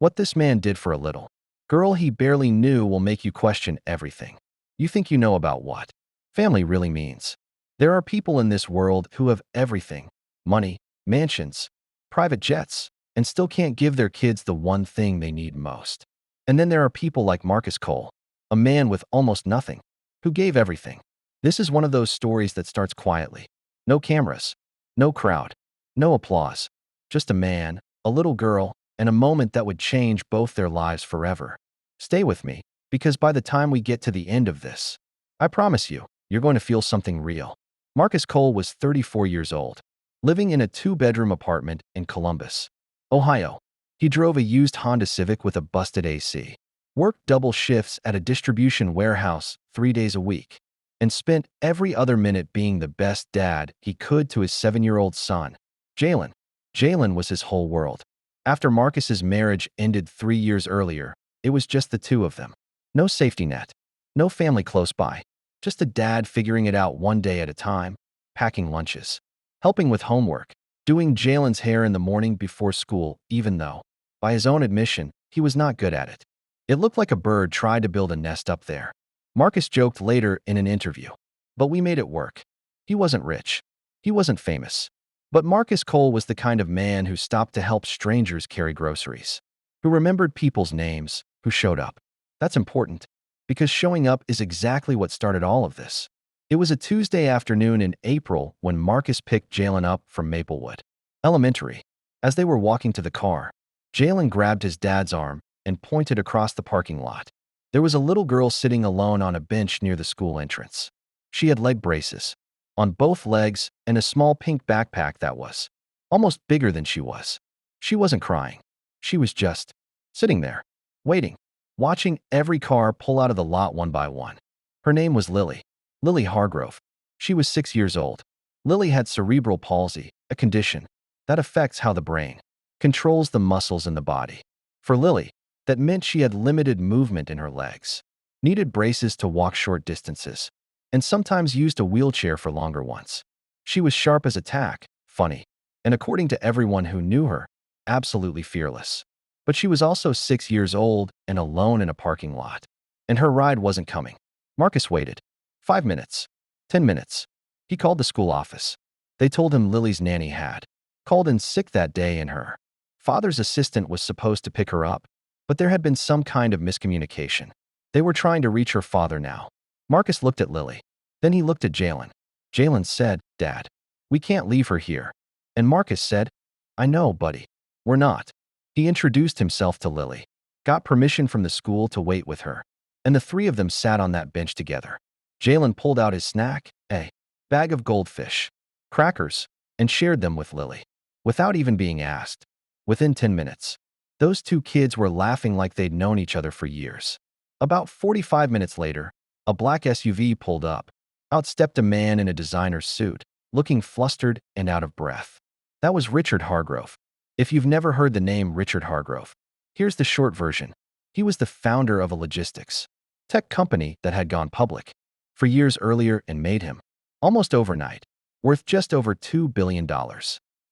What this man did for a little girl he barely knew will make you question everything you think you know about what family really means. There are people in this world who have everything: money, mansions, private jets, and still can't give their kids the one thing they need most. And then there are people like Marcus Cole, a man with almost nothing, who gave everything. This is one of those stories that starts quietly. No cameras, no crowd, no applause. Just a man, a little girl, and a moment that would change both their lives forever. Stay with me, because by the time we get to the end of this, I promise you, you're going to feel something real. Marcus Cole was 34 years old, living in a two-bedroom apartment in Columbus, Ohio. He drove a used Honda Civic with a busted AC, worked double shifts at a distribution warehouse 3 days a week, and spent every other minute being the best dad he could to his 7-year-old son, Jalen. Jalen was his whole world. After Marcus's marriage ended 3 years earlier, it was just the two of them. No safety net, no family close by, just a dad figuring it out one day at a time, packing lunches, helping with homework, doing Jalen's hair in the morning before school, even though, by his own admission, he was not good at it. It looked like a bird tried to build a nest up there. Marcus joked later in an interview, "But we made it work." He wasn't rich. He wasn't famous. But Marcus Cole was the kind of man who stopped to help strangers carry groceries, who remembered people's names, who showed up. That's important, because showing up is exactly what started all of this. It was a Tuesday afternoon in April when Marcus picked Jalen up from Maplewood Elementary. As they were walking to the car, Jalen grabbed his dad's arm and pointed across the parking lot. There was a little girl sitting alone on a bench near the school entrance. She had leg braces on both legs and a small pink backpack that was almost bigger than she was. She wasn't crying. She was just sitting there, waiting, watching every car pull out of the lot one by one. Her name was Lily. Lily Hargrove. She was 6 years old. Lily had cerebral palsy, a condition that affects how the brain controls the muscles in the body. For Lily, that meant she had limited movement in her legs, needed braces to walk short distances, and sometimes used a wheelchair for longer ones. She was sharp as a tack, funny, and according to everyone who knew her, absolutely fearless. But she was also 6 years old and alone in a parking lot. And her ride wasn't coming. Marcus waited. 5 minutes. 10 minutes. He called the school office. They told him Lily's nanny had called in sick that day and her father's assistant was supposed to pick her up, but there had been some kind of miscommunication. They were trying to reach her father now. Marcus looked at Lily. Then he looked at Jalen. Jalen said, "Dad, we can't leave her here." And Marcus said, "I know, buddy. We're not." He introduced himself to Lily, got permission from the school to wait with her, and the three of them sat on that bench together. Jalen pulled out his snack, a bag of goldfish, crackers, and shared them with Lily, without even being asked. Within 10 minutes, those two kids were laughing like they'd known each other for years. About 45 minutes later, a black SUV pulled up. Out stepped a man in a designer suit, looking flustered and out of breath. That was Richard Hargrove. If you've never heard the name Richard Hargrove, here's the short version. He was the founder of a logistics tech company that had gone public for years earlier and made him, almost overnight, worth just over $2 billion.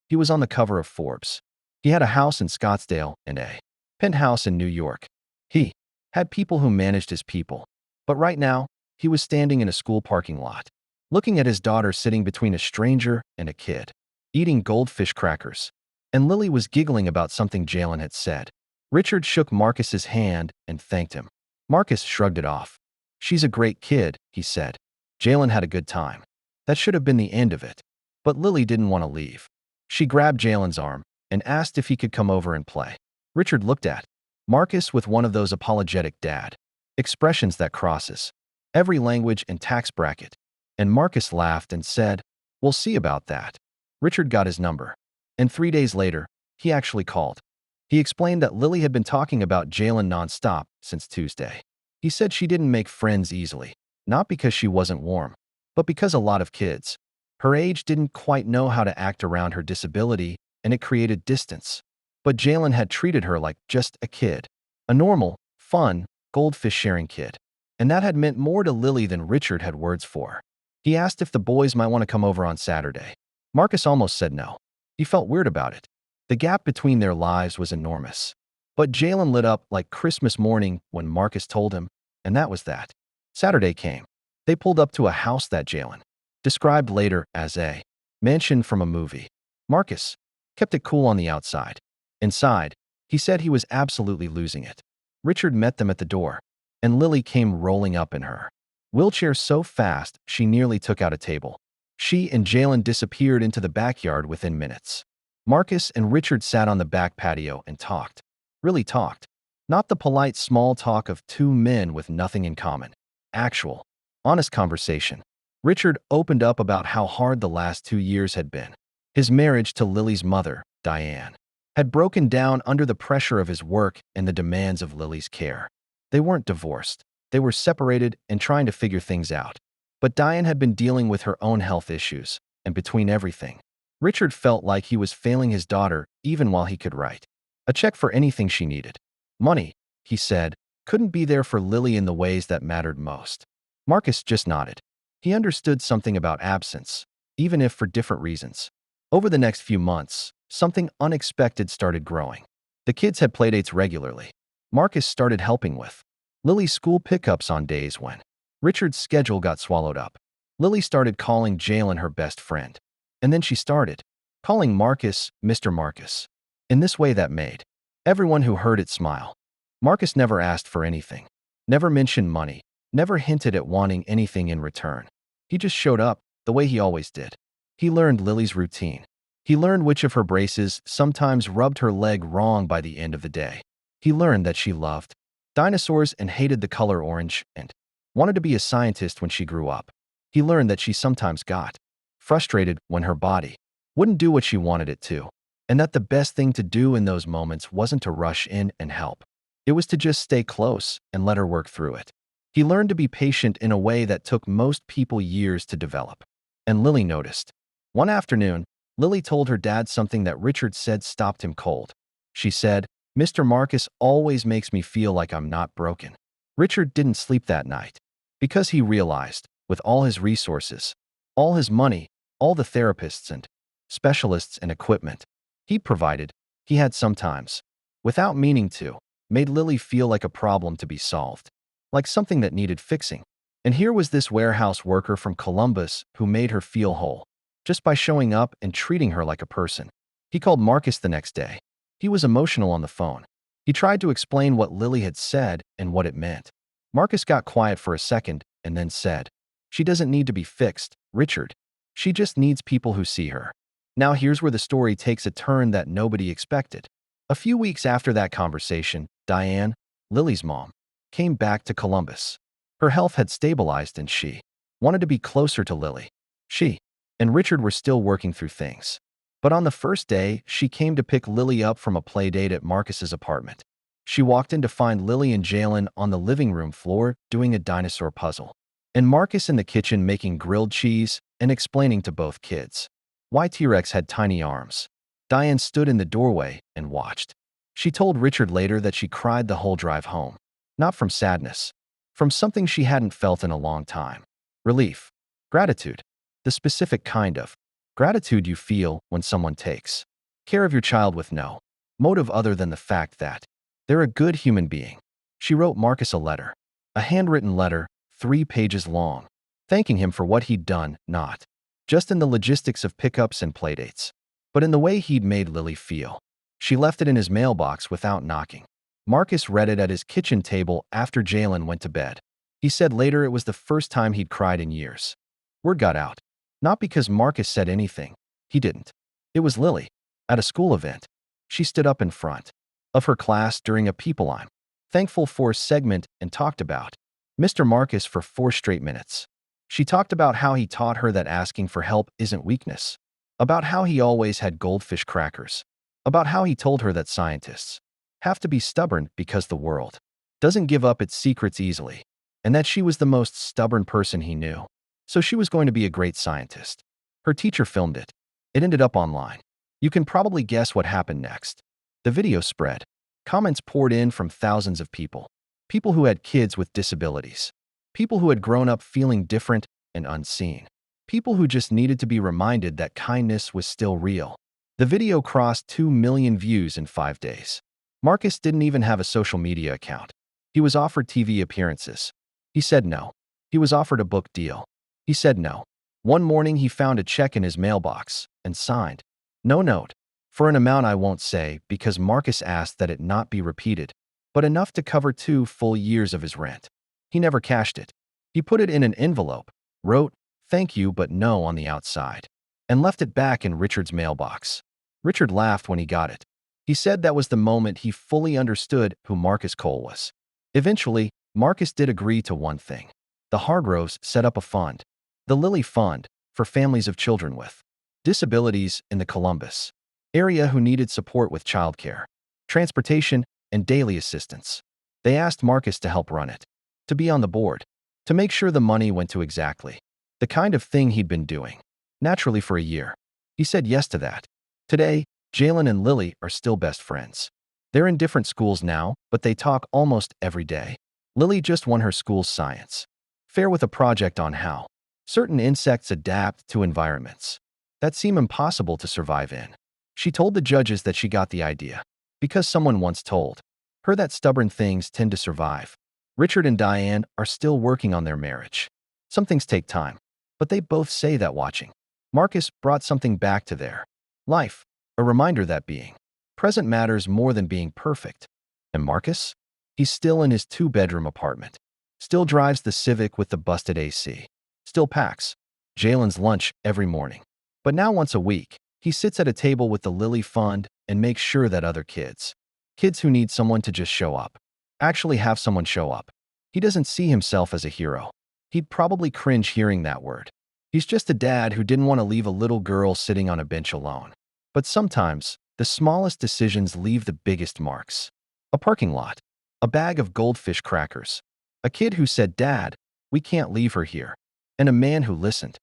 He was on the cover of Forbes. He had a house in Scottsdale and a penthouse in New York. He had people who managed his people. But right now, he was standing in a school parking lot, looking at his daughter sitting between a stranger and a kid, eating goldfish crackers. And Lily was giggling about something Jalen had said. Richard shook Marcus's hand and thanked him. Marcus shrugged it off. "She's a great kid," he said. Jalen had a good time. That should have been the end of it. But Lily didn't want to leave. She grabbed Jalen's arm and asked if he could come over and play. Richard looked at Marcus with one of those apologetic dad expressions that crosses every language and tax bracket. And Marcus laughed and said, "We'll see about that." Richard got his number. And 3 days later, he actually called. He explained that Lily had been talking about Jalen nonstop since Tuesday. He said she didn't make friends easily, not because she wasn't warm, but because a lot of kids her age didn't quite know how to act around her disability, and it created distance. But Jalen had treated her like just a kid, a normal, fun, goldfish-sharing kid. And that had meant more to Lily than Richard had words for. He asked if the boys might want to come over on Saturday. Marcus almost said no. He felt weird about it. The gap between their lives was enormous. But Jalen lit up like Christmas morning when Marcus told him, and that was that. Saturday came. They pulled up to a house that Jalen described later as a mansion from a movie. Marcus kept it cool on the outside. Inside, he said he was absolutely losing it. Richard met them at the door, and Lily came rolling up in her wheelchair so fast she nearly took out a table. She and Jalen disappeared into the backyard within minutes. Marcus and Richard sat on the back patio and talked. Really talked. Not the polite small talk of two men with nothing in common. Actual, honest conversation. Richard opened up about how hard the last 2 years had been. His marriage to Lily's mother, Diane, had broken down under the pressure of his work and the demands of Lily's care. They weren't divorced. They were separated and trying to figure things out. But Diane had been dealing with her own health issues, and between everything, Richard felt like he was failing his daughter even while he could write a check for anything she needed. Money, he said, couldn't be there for Lily in the ways that mattered most. Marcus just nodded. He understood something about absence, even if for different reasons. Over the next few months, something unexpected started growing. The kids had playdates regularly. Marcus started helping with Lily's school pickups on days when Richard's schedule got swallowed up. Lily started calling Jalen her best friend. And then she started calling Marcus Mr. Marcus. In this way that made everyone who heard it smile. Marcus never asked for anything, never mentioned money, never hinted at wanting anything in return. He just showed up the way he always did. He learned Lily's routine. He learned which of her braces sometimes rubbed her leg wrong by the end of the day. He learned that she loved dinosaurs and hated the color orange and wanted to be a scientist when she grew up. He learned that she sometimes got frustrated when her body wouldn't do what she wanted it to, and that the best thing to do in those moments wasn't to rush in and help. It was to just stay close and let her work through it. He learned to be patient in a way that took most people years to develop. And Lily noticed. One afternoon, Lily told her dad something that Richard said stopped him cold. She said, "Mr. Marcus always makes me feel like I'm not broken." Richard didn't sleep that night because he realized, with all his resources, all his money, all the therapists and specialists and equipment he provided, he had sometimes, without meaning to, made Lily feel like a problem to be solved, like something that needed fixing. And here was this warehouse worker from Columbus who made her feel whole, just by showing up and treating her like a person. He called Marcus the next day. He was emotional on the phone. He tried to explain what Lily had said and what it meant. Marcus got quiet for a second and then said, "She doesn't need to be fixed, Richard. She just needs people who see her." Now here's where the story takes a turn that nobody expected. A few weeks after that conversation, Diane, Lily's mom, came back to Columbus. Her health had stabilized and she wanted to be closer to Lily. She and Richard were still working through things. But on the first day, she came to pick Lily up from a playdate at Marcus's apartment. She walked in to find Lily and Jalen on the living room floor doing a dinosaur puzzle, and Marcus in the kitchen making grilled cheese and explaining to both kids why T-Rex had tiny arms. Diane stood in the doorway and watched. She told Richard later that she cried the whole drive home, not from sadness, from something she hadn't felt in a long time. Relief. Gratitude. The specific kind of gratitude you feel when someone takes care of your child with no motive other than the fact that they're a good human being. She wrote Marcus a letter, a handwritten letter, 3 pages long, thanking him for what he'd done, not just in the logistics of pickups and playdates, but in the way he'd made Lily feel. She left it in his mailbox without knocking. Marcus read it at his kitchen table after Jalen went to bed. He said later it was the first time he'd cried in years. Word got out. Not because Marcus said anything. He didn't. It was Lily. At a school event, she stood up in front of her class during a People I'm Thankful For segment and talked about Mr. Marcus for 4 straight minutes. She talked about how he taught her that asking for help isn't weakness, about how he always had goldfish crackers, about how he told her that scientists have to be stubborn because the world doesn't give up its secrets easily, and that she was the most stubborn person he knew. So she was going to be a great scientist. Her teacher filmed it. It ended up online. You can probably guess what happened next. The video spread. Comments poured in from thousands of people. People who had kids with disabilities. People who had grown up feeling different and unseen. People who just needed to be reminded that kindness was still real. The video crossed 2 million views in 5 days. Marcus didn't even have a social media account. He was offered TV appearances. He said no. He was offered a book deal. He said no. One morning he found a check in his mailbox and signed, "No note," for an amount I won't say because Marcus asked that it not be repeated, but enough to cover 2 full years of his rent. He never cashed it. He put it in an envelope, wrote, "Thank you but no" on the outside, and left it back in Richard's mailbox. Richard laughed when he got it. He said that was the moment he fully understood who Marcus Cole was. Eventually, Marcus did agree to one thing. The Hargroves set up a fund, the Lily Fund, for families of children with disabilities in the Columbus area who needed support with childcare, transportation, and daily assistance. They asked Marcus to help run it, to be on the board, to make sure the money went to exactly the kind of thing he'd been doing, naturally for a year. He said yes to that. Today, Jalen and Lily are still best friends. They're in different schools now, but they talk almost every day. Lily just won her school's science fair with a project on how certain insects adapt to environments that seem impossible to survive in. She told the judges that she got the idea because someone once told her that stubborn things tend to survive. Richard and Diane are still working on their marriage. Some things take time, but they both say that watching Marcus brought something back to their life, a reminder that being present matters more than being perfect. And Marcus? He's still in his 2-bedroom apartment, still drives the Civic with the busted AC, still packs Jalen's lunch every morning. But now once a week, he sits at a table with the Lily Fund and makes sure that other kids who need someone to just show up, actually have someone show up. He doesn't see himself as a hero. He'd probably cringe hearing that word. He's just a dad who didn't want to leave a little girl sitting on a bench alone. But sometimes, the smallest decisions leave the biggest marks. A parking lot, a bag of goldfish crackers, a kid who said, "Dad, we can't leave her here," and a man who listened.